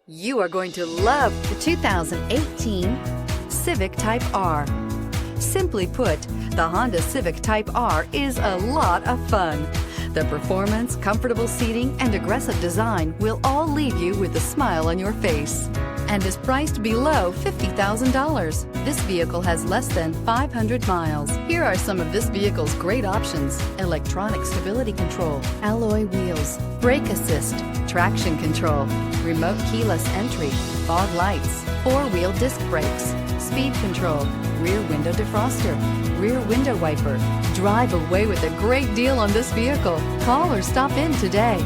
You are going to love the 2018 Civic Type R. Simply put, the Honda Civic Type R is a lot of fun. The performance, comfortable seating, and aggressive design will all leave you with a smile on your face and is priced below $50,000. This vehicle has less than 500 miles. Here are some of this vehicle's great options: electronic stability control, alloy wheels, brake assist, traction control, remote keyless entry, fog lights, four-wheel disc brakes, speed control, rear window defroster, rear window wiper. Drive away with a great deal on this vehicle. Call or stop in today.